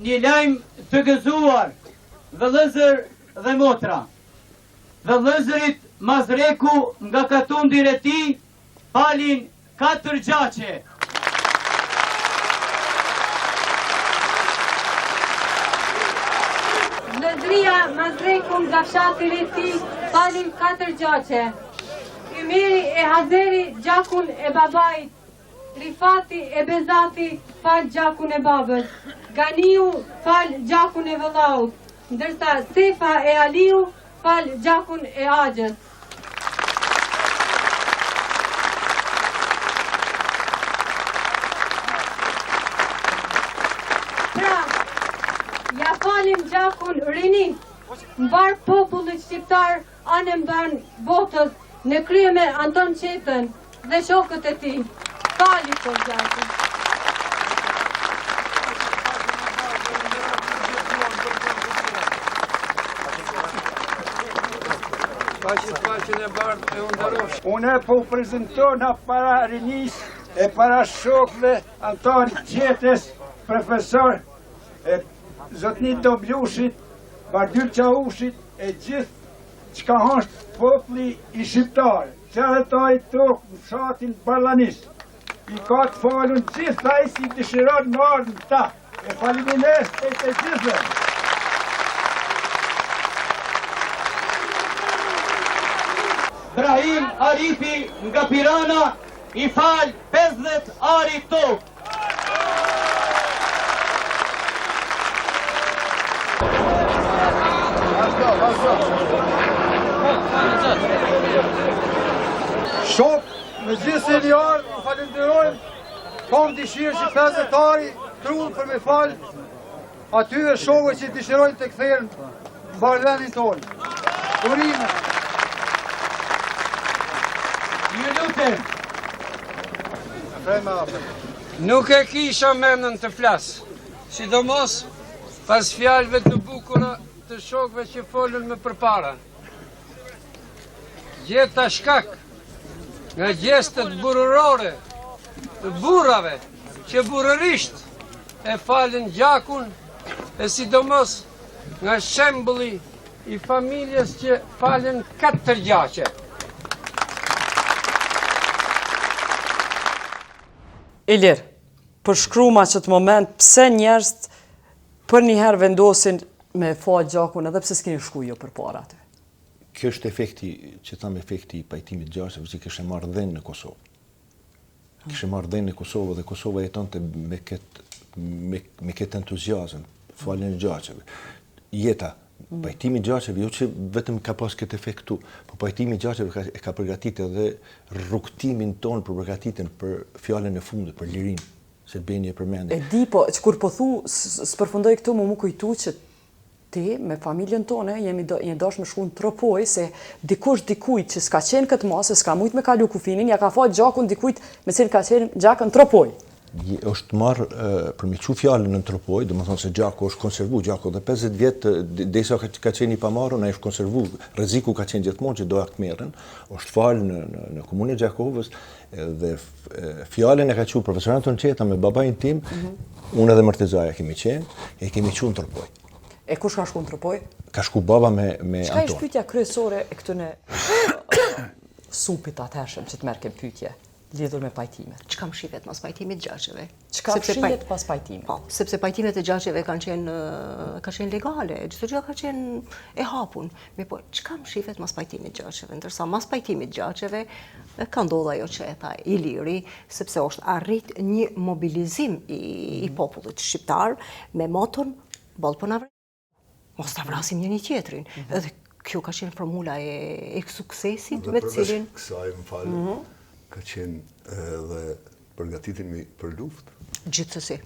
një lajmë të gëzuar, vëllëzër dhe motra. Vëllëzërit Mazreku nga Katundiri e tij falin 4 gjaqe. Vëllëzria Mazreku nga fshati i tij falin 4 gjaqe. Ymiri e Hazeri gjakun e babait, Rifati e Bezati fal gjakun e babës, Ganiu fal gjakun e vëllaut, ndërsa Sefa e Aliu fal gjakun e Axhës. Pra, ja falim gjakun Rini, mbar popullit shqiptar anë mban botës, në krye me Anton Qetën dhe shokët e tij. Fali po gjakun. Unë po prezentona para rinis e para shokëve Anton Qetës, profesor, e Zotnit Doblushit, Bardyl Qaushit, e gjithë çka është populli i shqiptar, qërëtaj tokë në fshatin Barllanis. I ka të falun gjithë ai si dëshiron në ardhën ta. E faleminderes të gjithëve. Brahim Arifi nga Pirana i fal 50 ari tokë. Shok, me gjithë se njarë, falenderojmë, kam dëshirë që 50 ari trullë për me falë atyre shokëve që dëshirojnë të kthejnë në Bardhenin tonë. Urime. Ju lutem. Nuk e kisha mendën të flas, sidomos pas fjalëve të bukura të shokëve që folën më përpara. Jeta shkak nga gjestet burërore të burrave që burërisht e falën gjakun, e sidomos nga shembulli i familjes që falën 4 gjaqe. Ilir, përshkruma që të moment, pse njerëz për njëherë vendosin me fal gjakun edhe pse s'keni shku jo për para aty? Kjo është efekti, që thamë efekti i pajtimit gjaqeve që kishte marrë dhenë në Kosovë. Kishte marrë dhenë në Kosovë dhe Kosova jetonte me këtë entuziazëm, faljen e gjaqeve. Jeta, pajtimi i gjaqeve jo që vetëm ka pas këtë efekt këtu, po pajtimi i gjaqeve ka përgatitur edhe rrugtimin tonë për përgatitjen për fjalën e fundit, për lirinë, se të bëni e përmendje. E di, po që kur po thu, s'përfundoj këtu më kujtu që ti me familjen tonë jemi dash me shku në Tropoj, se dikujt që s'ka qenë këtë masë, s'ka mujt me kalu kufinin, ja ka fal gjakun dikujt me cilë ka qenë gjakën Tropoj. është marrë për me që fjallën në Tropoj, dhe më thonë se gjaku është konservu, gjaku dhe 50 vjetë, desa ka qenë i pamarun, a është konservu, rreziku ka qenë gjithmonë që doja këtë merën, është falë në komunë e Gjakovës, dhe fjallën e ka që profesor Anton Qeta me babajin tim, unë edhe Mërtezaja kemi qenë, e kemi që në Tropoj. E kush ka shku në Tropoj? Ka shku baba me Anton. Çka është pyetja kryesore e këtëne supit atëhershëm që të merr kem pyetje lidhur me pajtimet? Çka më shihet pas pajtimit gjaqeve? Çka shihet pas pajtimit? Po, sepse pajtimet e gjaqeve kanë qenë legale, çdo gjë ka qenë e hapun. Me po, çka më shihet pas pajtimit gjaqeve? Ndërsa mas pajtimit gjaqeve ka ndodhur ajo që e tha Iliri, sepse është arrit një mobilizim i popullit shqiptar me moton boll po na mos ta vrasim njëri tjetrin. Edhe kjo ka qenë formula e suksesit me cilin kësaj më falë, ka qenë edhe përgatitemi për luftë. Gjithsesi.